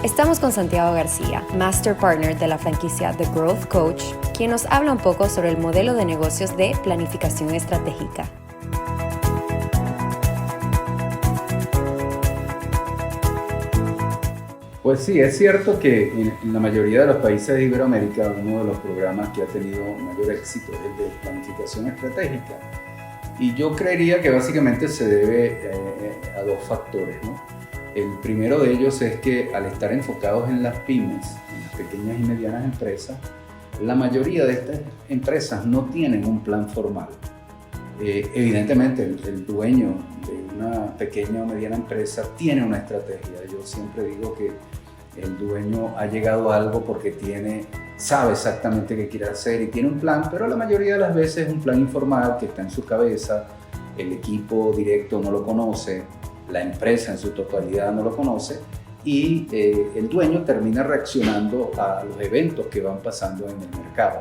Estamos con Santiago García, Master Partner de la franquicia The Growth Coach, quien nos habla un poco sobre el modelo de negocios de planificación estratégica. Pues sí, es cierto que en la mayoría de los países de Iberoamérica uno de los programas que ha tenido mayor éxito es el de planificación estratégica. Y yo creería que básicamente se debe a dos factores, ¿no? El primero de ellos es que al estar enfocados en las pymes, en las pequeñas y medianas empresas, la mayoría de estas empresas no tienen un plan formal. Evidentemente el dueño de una pequeña o mediana empresa tiene una estrategia. Yo siempre digo que el dueño ha llegado a algo porque sabe exactamente qué quiere hacer y tiene un plan, pero la mayoría de las veces es un plan informal que está en su cabeza, el equipo directo no lo conoce, la empresa en su totalidad no lo conoce y el dueño termina reaccionando a los eventos que van pasando en el mercado.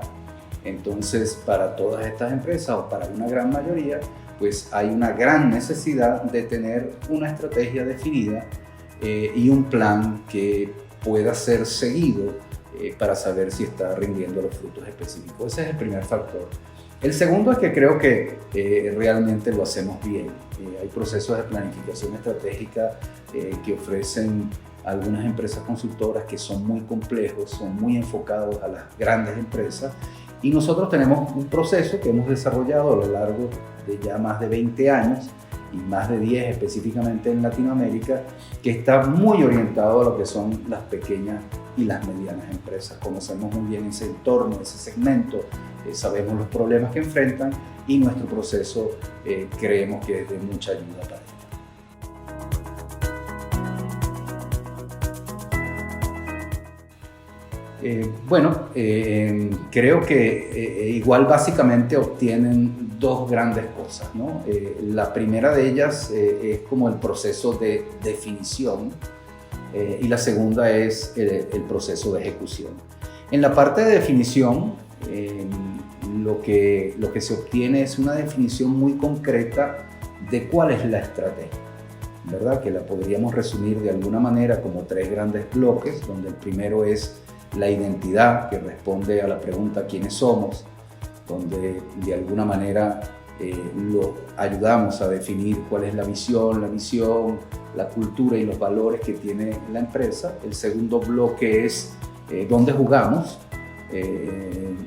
Entonces, para todas estas empresas o para una gran mayoría, pues hay una gran necesidad de tener una estrategia definida y un plan que pueda ser seguido para saber si está rindiendo los frutos específicos. Ese es el primer factor. El segundo es que creo que realmente lo hacemos bien. Hay procesos de planificación estratégica que ofrecen algunas empresas consultoras que son muy complejos, son muy enfocados a las grandes empresas y nosotros tenemos un proceso que hemos desarrollado a lo largo de ya más de 20 años y más de 10 específicamente en Latinoamérica, que está muy orientado a lo que son las pequeñas y las medianas empresas. Conocemos muy bien ese entorno, ese segmento, sabemos los problemas que enfrentan y nuestro proceso creemos que es de mucha ayuda para ellos. Creo que igual básicamente obtienen dos grandes cosas, ¿no? La primera de ellas es como el proceso de definición y la segunda es el proceso de ejecución. En la parte de definición, lo que se obtiene es una definición muy concreta de cuál es la estrategia, ¿verdad? Que la podríamos resumir de alguna manera como tres grandes bloques, donde el primero es la identidad, que responde a la pregunta ¿quiénes somos?, donde de alguna manera lo ayudamos a definir cuál es la visión, la misión, la cultura y los valores que tiene la empresa. El segundo bloque es dónde jugamos,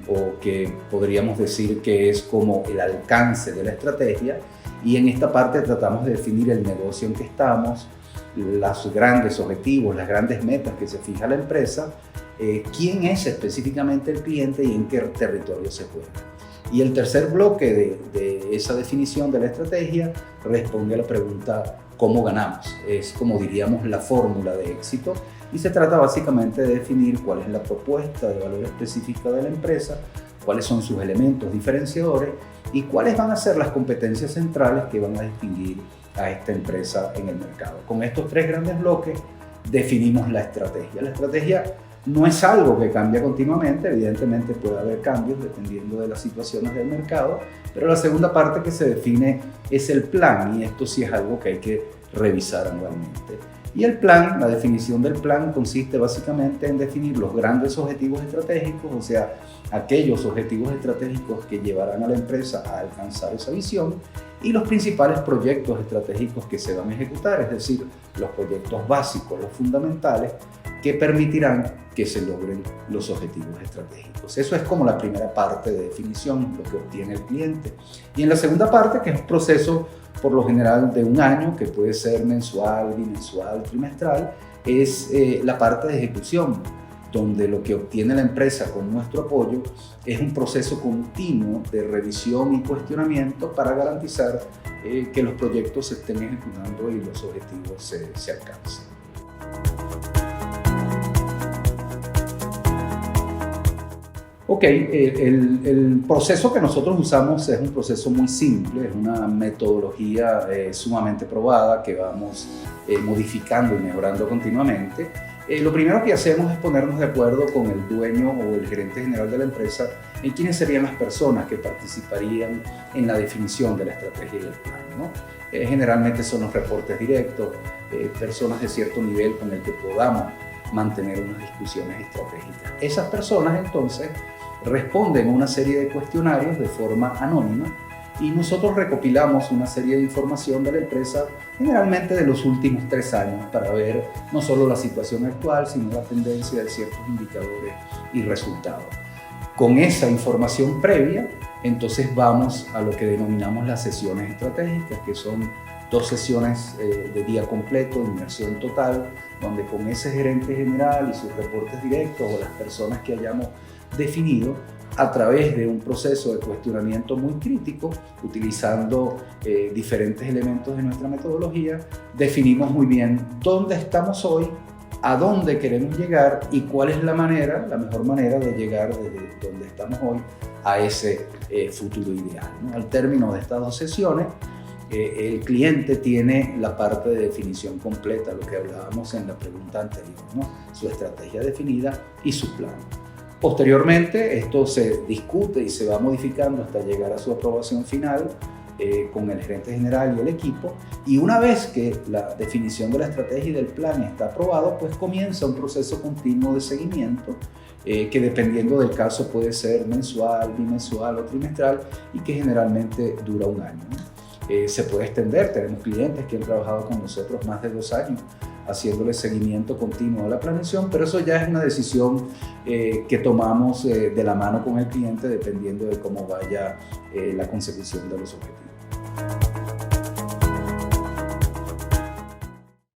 o que podríamos decir que es como el alcance de la estrategia, y en esta parte tratamos de definir el negocio en que estamos, los grandes objetivos, las grandes metas que se fija la empresa, quién es específicamente el cliente y en qué territorio se juega. Y el tercer bloque de esa definición de la estrategia responde a la pregunta ¿cómo ganamos? Es como diríamos la fórmula de éxito y se trata básicamente de definir cuál es la propuesta de valor específica de la empresa, cuáles son sus elementos diferenciadores y cuáles van a ser las competencias centrales que van a distinguir a esta empresa en el mercado. Con estos tres grandes bloques definimos la estrategia. La estrategia no es algo que cambia continuamente, evidentemente puede haber cambios dependiendo de las situaciones del mercado, pero la segunda parte que se define es el plan y esto sí es algo que hay que revisar anualmente. Y el plan, la definición del plan consiste básicamente en definir los grandes objetivos estratégicos, o sea, aquellos objetivos estratégicos que llevarán a la empresa a alcanzar esa visión y los principales proyectos estratégicos que se van a ejecutar, es decir, los proyectos básicos, los fundamentales, que permitirán que se logren los objetivos estratégicos. Eso es como la primera parte de definición, lo que obtiene el cliente. Y en la segunda parte, que es un proceso por lo general de un año, que puede ser mensual, bimensual, trimestral, es la parte de ejecución, donde lo que obtiene la empresa con nuestro apoyo es un proceso continuo de revisión y cuestionamiento para garantizar que los proyectos se estén ejecutando y los objetivos se alcancen. Ok, el proceso que nosotros usamos es un proceso muy simple, es una metodología sumamente probada que vamos modificando y mejorando continuamente. Lo primero que hacemos es ponernos de acuerdo con el dueño o el gerente general de la empresa en quiénes serían las personas que participarían en la definición de la estrategia y el plan, ¿no? Generalmente son los reportes directos, personas de cierto nivel con el que podamos mantener unas discusiones estratégicas. Esas personas entonces responden a una serie de cuestionarios de forma anónima y nosotros recopilamos una serie de información de la empresa, generalmente de los últimos 3 años, para ver no solo la situación actual, sino la tendencia de ciertos indicadores y resultados. Con esa información previa, entonces vamos a lo que denominamos las sesiones estratégicas, que son 2 sesiones de día completo, de inmersión total, donde con ese gerente general y sus reportes directos o las personas que hayamos definido, a través de un proceso de cuestionamiento muy crítico, utilizando diferentes elementos de nuestra metodología, definimos muy bien dónde estamos hoy, a dónde queremos llegar y cuál es la mejor manera de llegar desde donde estamos hoy a ese futuro ideal, ¿no? Al término de estas 2 sesiones, el cliente tiene la parte de definición completa, lo que hablábamos en la pregunta anterior, ¿no? Su estrategia definida y su plan. Posteriormente, esto se discute y se va modificando hasta llegar a su aprobación final con el gerente general y el equipo. Y una vez que la definición de la estrategia y del plan está aprobado, pues comienza un proceso continuo de seguimiento que dependiendo del caso puede ser mensual, bimensual o trimestral y que generalmente dura 1 año, ¿no? Se puede extender, tenemos clientes que han trabajado con nosotros más de 2 años haciéndole seguimiento continuo a la planeación, pero eso ya es una decisión que tomamos de la mano con el cliente dependiendo de cómo vaya la consecución de los objetivos.